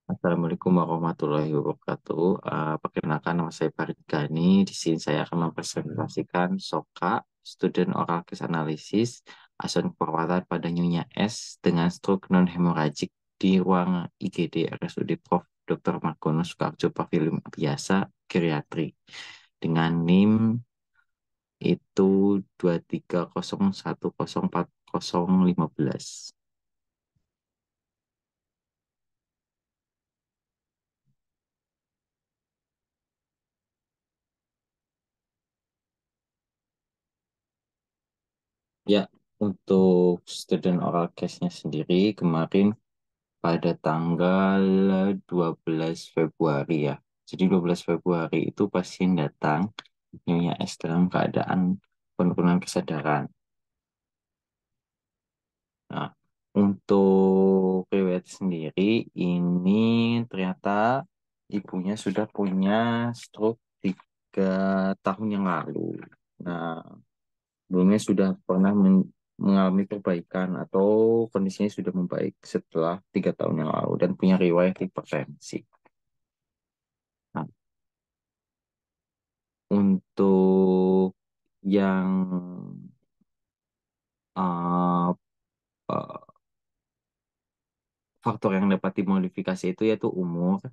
Assalamualaikum warahmatullahi wabarakatuh. Perkenalkan nama saya Farid Gani. Di sini saya akan mempresentasikan SOKA, Student Oral Case Analysis, asuhan perawatan pada Nyonya S dengan stroke non-hemorrhagic di ruang IGD RSUD Prof. Dr. Margono Soekarjo Pavilion Biasa Geriatri dengan NIM itu 23010404015. Ya, untuk student oral case-nya sendiri kemarin pada tanggal 12 Februari ya. Jadi 12 Februari itu pasien datang Nyonya S dalam keadaan penurunan kesadaran. Nah, untuk riwayat sendiri ini ternyata ibunya sudah punya stroke 3 tahun yang lalu. Nah, sebelumnya sudah pernah mengalami perbaikan atau kondisinya sudah membaik setelah 3 tahun yang lalu dan punya riwayat hipertensi. Nah, untuk yang uh, uh, faktor yang dapat dimodifikasi itu yaitu umur,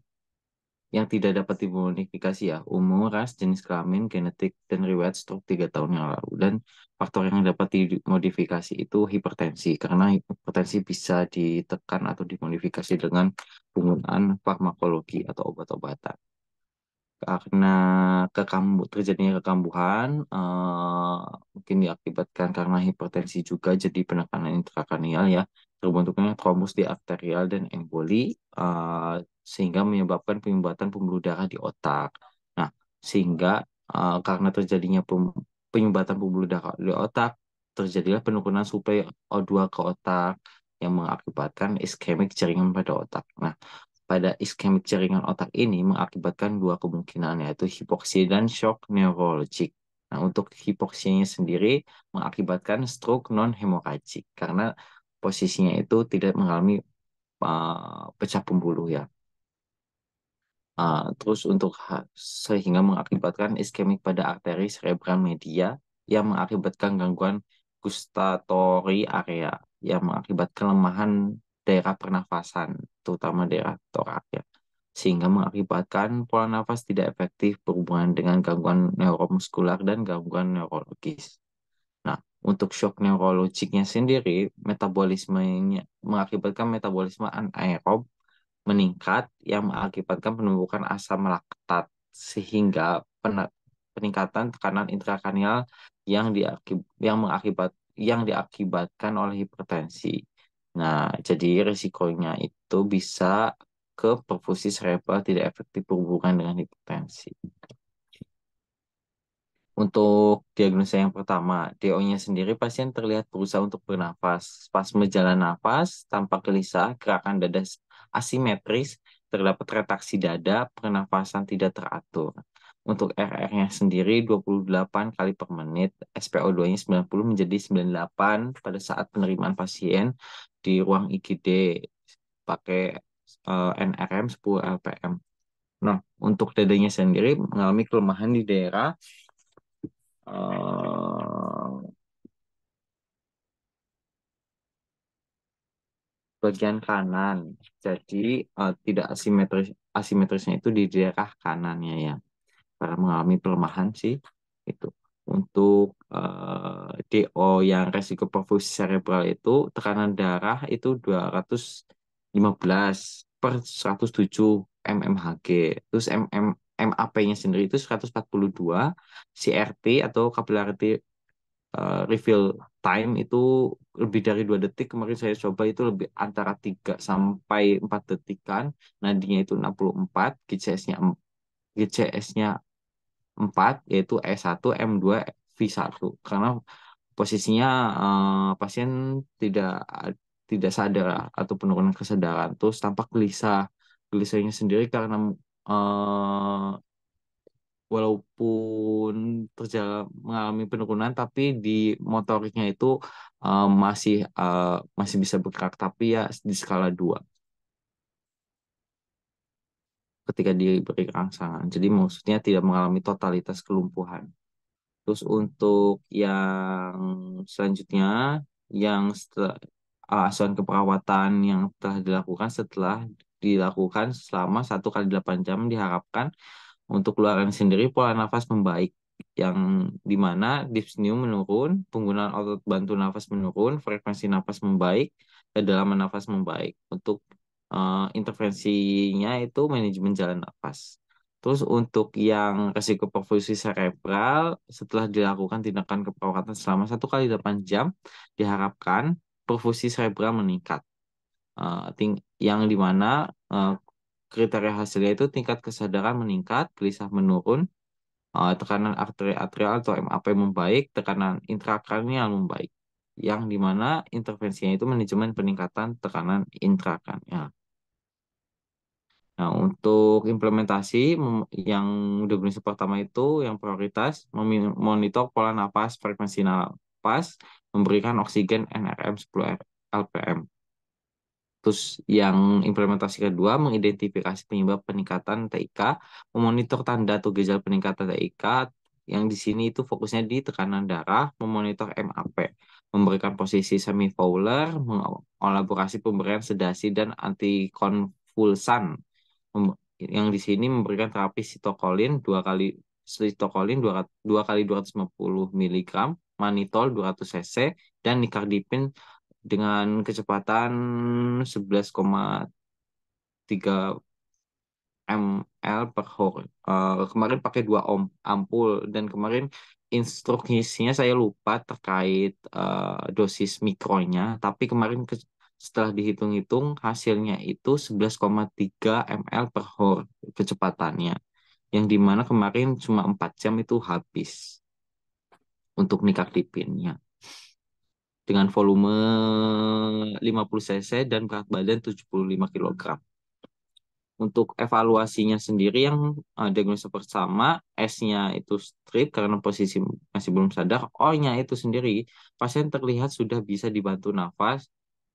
yang tidak dapat dimodifikasi ya, umur, ras, jenis kelamin, genetik, dan riwayat stroke 3 tahun yang lalu. Dan faktor yang dapat dimodifikasi itu hipertensi, karena hipertensi bisa ditekan atau dimodifikasi dengan penggunaan farmakologi atau obat-obatan. Karena terjadinya kekambuhan, mungkin diakibatkan karena hipertensi juga jadi penekanan intrakranial ya, terbentuknya trombus di arterial dan emboli, sehingga menyebabkan penyumbatan pembuluh darah di otak. Nah, sehingga karena terjadinya penyumbatan pembuluh darah di otak, terjadilah penurunan suplai O2 ke otak yang mengakibatkan iskemik jaringan pada otak. Nah, pada iskemik jaringan otak ini mengakibatkan dua kemungkinan, yaitu hipoksia dan shock neurologik. Nah, untuk hipoksianya sendiri mengakibatkan stroke non-hemorrhagic karena posisinya itu tidak mengalami pecah pembuluh ya. Terus untuk sehingga mengakibatkan iskemik pada arteri cerebral media yang mengakibatkan gangguan gustatory area yang mengakibatkan kelemahan daerah pernafasan, terutama daerah torak ya, sehingga mengakibatkan pola nafas tidak efektif berhubungan dengan gangguan neuromuskular dan gangguan neurologis. Nah, untuk shock neurologiknya sendiri, metabolismenya mengakibatkan metabolisme anaerob meningkat yang mengakibatkan penumbukan asam laktat sehingga peningkatan tekanan intrakranial yang diakibatkan oleh hipertensi. Nah, jadi risikonya itu bisa ke perfusi cerebral tidak efektif berhubungan dengan hipertensi. Untuk diagnosa yang pertama, DO-nya sendiri pasien terlihat berusaha untuk bernafas. Spasme jalan nafas, tanpa gelisah, gerakan dada asimetris, terdapat retraksi dada, pernafasan tidak teratur. Untuk RR-nya sendiri 28 kali per menit, SpO2-nya 90 menjadi 98 pada saat penerimaan pasien di ruang IGD pakai NRM 10 LPM. Nah, untuk dadanya sendiri mengalami kelemahan di daerah eh, bagian kanan. Jadi tidak asimetrisnya itu di daerah kanannya ya. Karena mengalami pelemahan sih itu. Untuk DO yang resiko perfusi cerebral itu tekanan darah itu 215 per 107 mmHg. Terus MAP-nya sendiri itu 142, CRT atau capillary refill time itu lebih dari 2 detik. Kemarin saya coba itu lebih antara 3 sampai 4 detikan. Nadinya itu 64, GCS-nya 4, yaitu E1, M2, V1. Karena posisinya pasien tidak tidak sadar atau penurunan kesadaran. Terus tampak gelisah. Gelisahnya sendiri karena eh, walaupun mengalami penurunan tapi di motoriknya itu masih bisa bergerak tapi ya di skala 2. ketika diberi rangsangan. Jadi maksudnya tidak mengalami totalitas kelumpuhan. Terus untuk yang selanjutnya, yang setelah asuhan keperawatan yang telah dilakukan setelah dilakukan selama 1 kali 8 jam diharapkan untuk keluaran sendiri pola nafas membaik, yang dimana dyspnea menurun, penggunaan otot bantu nafas menurun, frekuensi nafas membaik, kedalaman nafas membaik. Untuk intervensinya itu manajemen jalan nafas. Terus untuk yang resiko perfusi cerebral setelah dilakukan tindakan keperawatan selama 1 kali 8 jam diharapkan perfusi cerebral meningkat. Yang dimana kriteria hasilnya itu tingkat kesadaran meningkat, gelisah menurun, tekanan arterial atau MAP membaik, tekanan intrakranial membaik. Yang dimana intervensinya itu manajemen peningkatan tekanan intrakranial. Nah, untuk implementasi yang diagnosis pertama itu yang prioritas memonitor pola napas, frekuensi napas, memberikan oksigen NRM 10 LPM. Terus yang implementasi kedua mengidentifikasi penyebab peningkatan TIK, memonitor tanda atau gejala peningkatan TIK yang di sini itu fokusnya di tekanan darah, memonitor MAP, memberikan posisi semi Fowler, mengelaborasi pemberian sedasi dan antikonvulsan. Yang di sini memberikan terapi sitokolin dua kali 250 miligram, manitol 200 cc dan nikardipin dengan kecepatan 11,3 ml per hour. Kemarin pakai 2 ampul dan kemarin instruksinya saya lupa terkait dosis mikronya, tapi kemarin setelah dihitung-hitung hasilnya itu 11,3 ml per hour kecepatannya. Yang dimana kemarin cuma 4 jam itu habis untuk nikardipinnya dengan volume 50 cc dan berat badan 75 kilogram. Untuk evaluasinya sendiri yang diagnosa pertama, S-nya itu strip karena posisi masih belum sadar, O-nya itu sendiri pasien terlihat sudah bisa dibantu nafas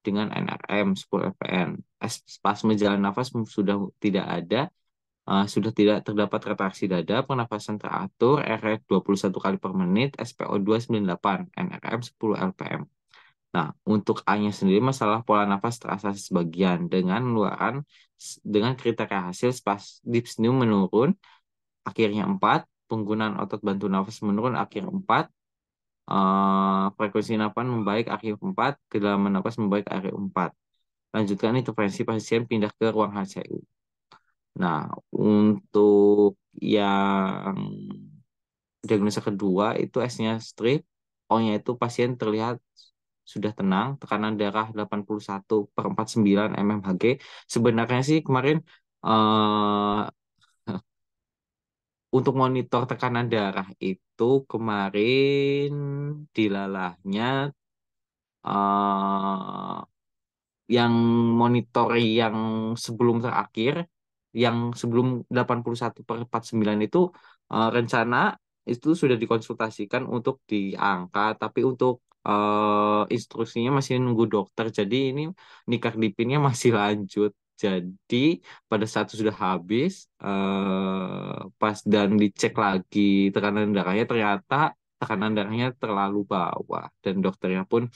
dengan NRM 10 fpm. Spasme jalan nafas sudah tidak ada, sudah tidak terdapat retraksi dada, pernafasan teratur, R 21 kali per menit, SpO2 98, NRM 10 LPM. Nah, untuk A-nya sendiri masalah pola nafas terasa sebagian dengan kriteria hasil dyspnea menurun akhirnya 4, penggunaan otot bantu nafas menurun akhir 4, frekuensi nafas membaik akhir 4, kedalaman nafas membaik akhir 4. Lanjutkan intervensi pasien pindah ke ruang HCU. Nah, untuk yang diagnosa kedua itu S-nya strip, O-nya itu pasien terlihat sudah tenang, tekanan darah 81/49 mmHg. Sebenarnya sih kemarin eh, untuk monitor tekanan darah itu kemarin dilalahnya eh, yang monitor yang sebelum terakhir, yang sebelum 81/49 itu rencana itu sudah dikonsultasikan untuk diangkat, tapi untuk instruksinya masih nunggu dokter. Jadi ini nikardipinnya masih lanjut. Jadi pada saat itu sudah habis, pas dan dicek lagi tekanan darahnya ternyata tekanan darahnya terlalu bawah dan dokternya pun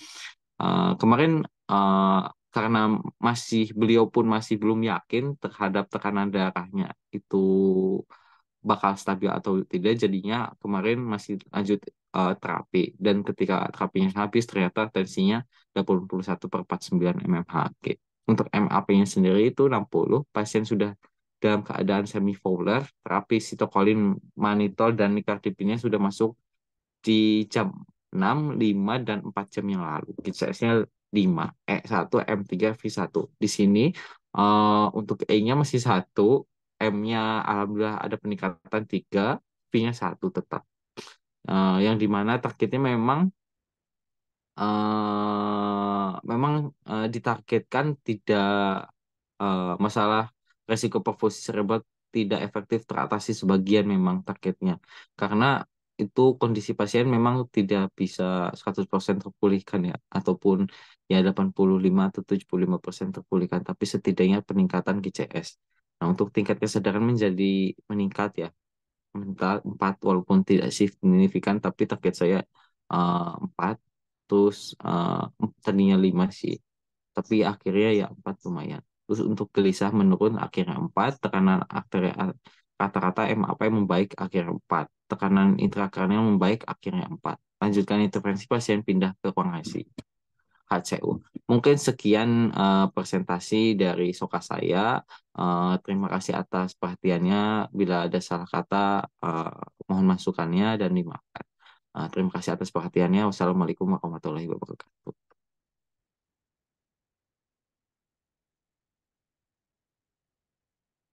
kemarin eh, karena beliau pun masih belum yakin terhadap tekanan darahnya itu bakal stabil atau tidak, jadinya kemarin masih lanjut terapi dan ketika terapinya habis ternyata tensinya 81/49 mmHg. Untuk MAP-nya sendiri itu 60, pasien sudah dalam keadaan semi Fowler, terapi sitokolin, manitol dan nikardipinnya sudah masuk di jam 6, 5, dan 4 jam yang lalu. GCS-nya 5, E1, M3, V1. Di sini untuk E-nya masih 1, M-nya alhamdulillah ada peningkatan 3, V-nya 1 tetap. Yang dimana targetnya memang ditargetkan tidak masalah resiko perfusi cerebral tidak efektif teratasi sebagian memang targetnya. Karena itu kondisi pasien memang tidak bisa 100% terpulihkan ya, ataupun ya 85 atau 75% terpulihkan, tapi setidaknya peningkatan GCS. Nah, untuk tingkat kesadaran menjadi meningkat ya, meningkat 4 walaupun tidak signifikan, tapi target saya 4, terus tadinya 5 sih, tapi akhirnya ya 4 lumayan. Terus untuk gelisah menurun akhirnya 4, tekanan arterial rata-rata MAP membaik akhirnya 4, tekanan intrakranial membaik akhirnya 4. Lanjutkan intervensi, pasien pindah ke ruang ICU. HCU. Mungkin sekian presentasi dari Soka saya. Terima kasih atas perhatiannya. Bila ada salah kata, mohon masukannya dan dimaafkan. Terima kasih atas perhatiannya. Wassalamualaikum warahmatullahi wabarakatuh.